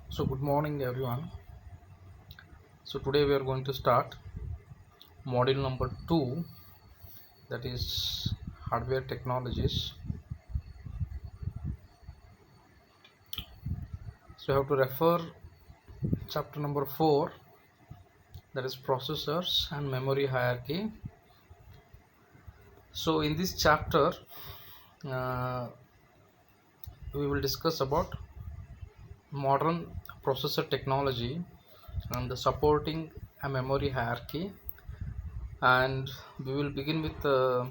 So good morning everyone. So today we are going to start module number 2, that is hardware technologies. So you have to refer chapter number 4, that is processors and memory hierarchy. So in this chapter uh, we will discuss about modern processor technology and the supporting a memory hierarchy, and we will begin with the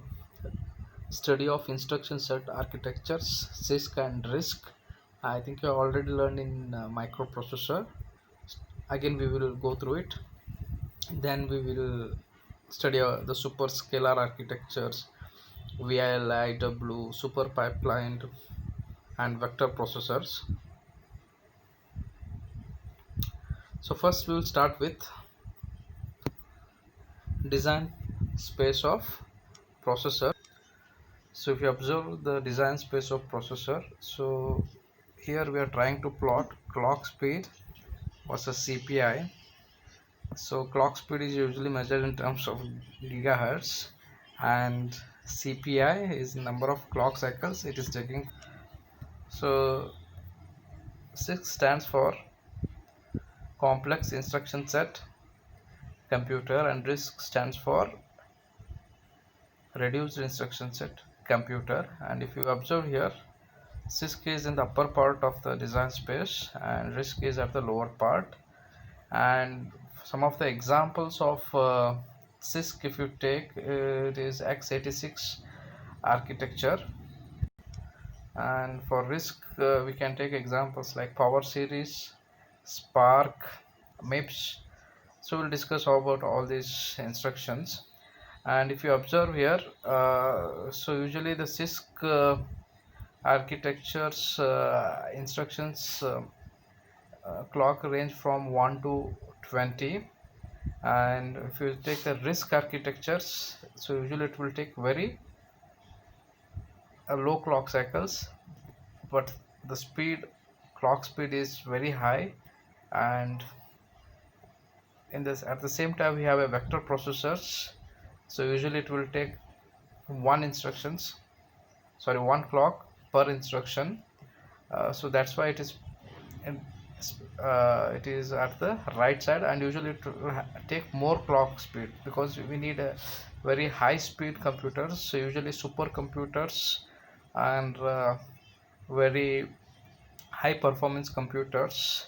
study of instruction set architectures, CISC and RISC. I think you have already learned in microprocessor. Again we will go through it. Then we will study the super scalar architectures, VIL, IW, super pipeline and vector processors. So first we will start with design space of processor. So if you observe the design space of processor, so here we are trying to plot clock speed versus CPI. So clock speed is usually measured in terms of gigahertz, and CPI is number of clock cycles it is taking. So 6 stands for complex instruction set computer, and RISC stands for reduced instruction set computer. And if you observe here, CISC is in the upper part of the design space and RISC is at the lower part. And some of the examples of CISC, if you take, it is x86 architecture, and for RISC we can take examples like Power Series, Spark, MIPS. So we'll discuss about all these instructions. And if you observe here, so usually the CISC architectures instructions clock range from 1 to 20. And if you take the RISC architectures, so usually it will take very low clock cycles, but the clock speed is very high. And in this, at the same time, we have a vector processors, so usually it will take one clock per instruction. So that's why in, it is at the right side, and usually it will take more clock speed because we need a very high speed computers. So usually supercomputers and very high performance computers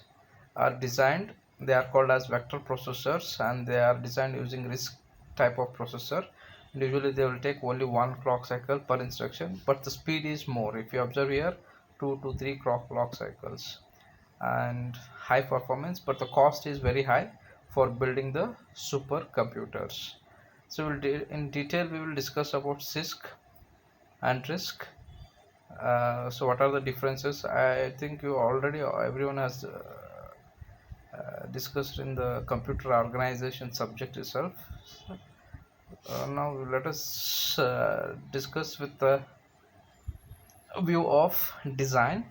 are designed, they are called as vector processors, and they are designed using RISC type of processor. And usually they will take only one clock cycle per instruction, but the speed is more. If you observe here, 2 to 3 clock cycles, and high performance, but the cost is very high for building the supercomputers. So in detail we will discuss about CISC and RISC. So what are the differences? I think you already, everyone has discussed in the computer organization subject itself. Now let us discuss with the view of design.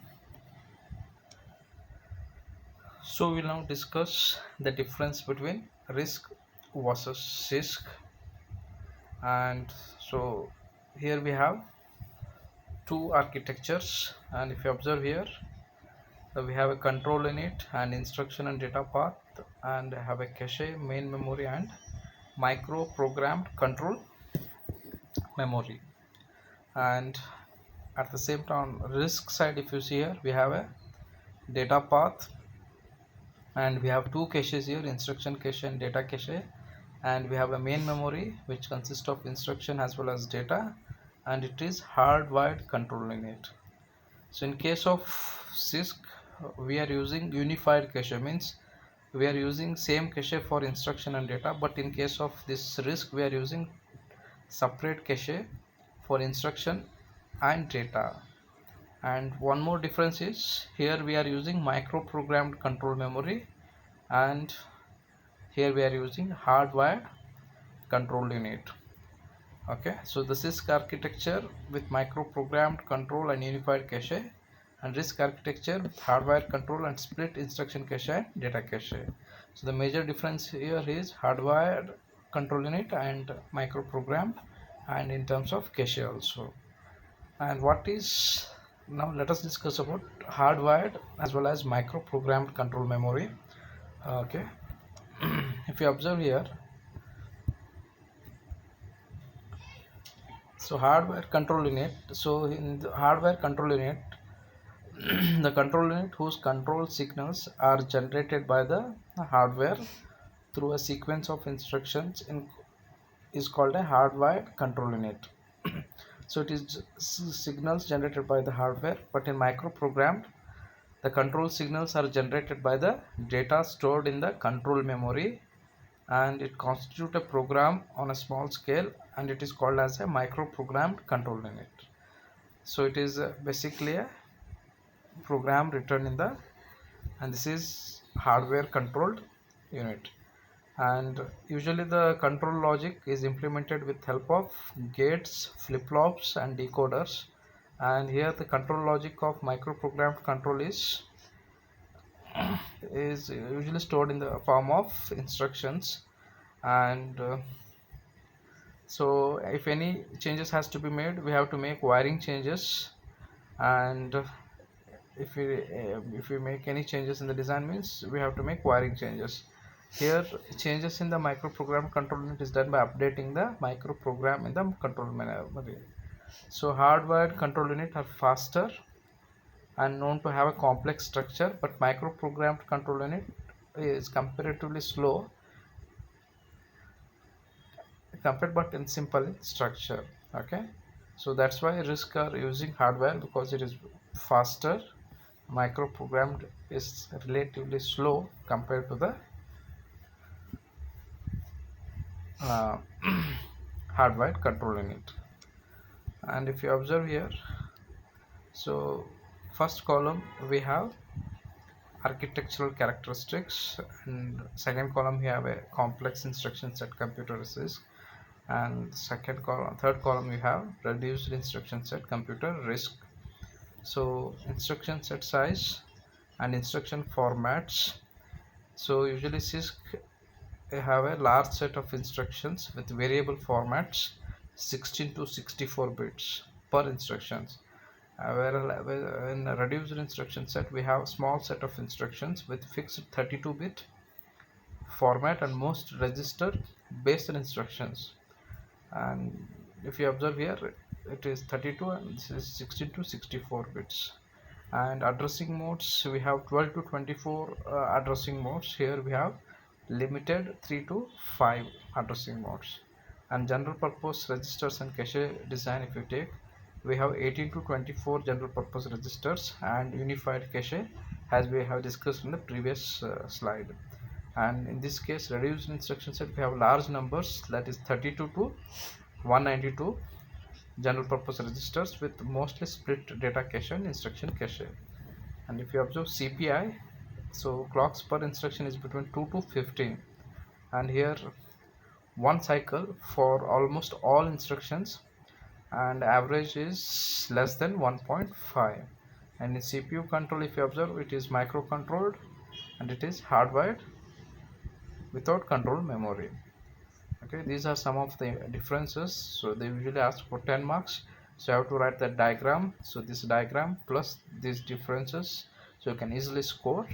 So we'll now discuss the difference between RISC versus CISC. And so here we have two architectures, and if you observe here, we have a control in it and instruction and data path, and have a cache, main memory, and micro programmed control memory. And at the same time, RISC side, if you see here, we have a data path, and we have two caches here, instruction cache and data cache. And we have a main memory which consists of instruction as well as data, and it is hardwired control in it. So in case of CISC, we are using unified cache, means we are using same cache for instruction and data, but in case of this RISC we are using separate cache for instruction and data. And one more difference is here we are using micro programmed control memory, and here we are using hardwired control unit. Okay, so the CISC architecture with micro programmed control and unified cache, and RISC architecture with hardwire control and split instruction cache and data cache. So the major difference here is hardware control unit and microprogram, and in terms of cache also. And what is, now let us discuss about hardwired as well as microprogrammed control memory. Okay. If you observe here, so hardware control unit, so in the hardware control unit, the control unit whose control signals are generated by the hardware through a sequence of instructions is called a hardwired control unit. So it is signals generated by the hardware, but in microprogrammed, the control signals are generated by the data stored in the control memory, and it constitutes a program on a small scale, and it is called as a microprogrammed control unit. So it is basically a program written in the, and this is hardware controlled unit. And usually the control logic is implemented with help of gates, flip-flops and decoders. And here the control logic of microprogrammed control is usually stored in the form of instructions. And so if any changes has to be made, we have to make wiring changes. And if we make any changes in the design, means we have to make wiring changes. Here changes in the microprogram control unit is done by updating the microprogram in the control memory. So hardwired control unit are faster and known to have a complex structure, but microprogrammed control unit is comparatively slow compared but in simple structure. Okay, so that's why RISC are using hardware, because it is faster. Microprogrammed is relatively slow compared to the hardwired control unit. And if you observe here, so first column we have architectural characteristics, and second column we have a complex instruction set computer RISC, and third column we have reduced instruction set computer RISC. So instruction set size and instruction formats. So usually CISC have a large set of instructions with variable formats 16 to 64 bits per instructions. Where in a reduced instruction set we have a small set of instructions with fixed 32-bit format and most register based instructions. And if you observe here, it is 32 and this is 16 to 64 bits. And addressing modes, we have 12 to 24 addressing modes. Here we have limited 3 to 5 addressing modes. And general purpose registers and cache design, if you take, we have 18 to 24 general purpose registers and unified cache, as we have discussed in the previous slide. And in this case, reduced instruction set, we have large numbers, that is 32 to 192 general purpose registers with mostly split data cache and instruction cache. And if you observe CPI, so clocks per instruction is between 2 to 15, and here one cycle for almost all instructions, and average is less than 1.5. And in CPU control, if you observe, it is micro controlled and it is hardwired without control memory. Okay, these are some of the differences. So they usually ask for 10 marks, so you have to write that diagram. So this diagram plus these differences, so you can easily score.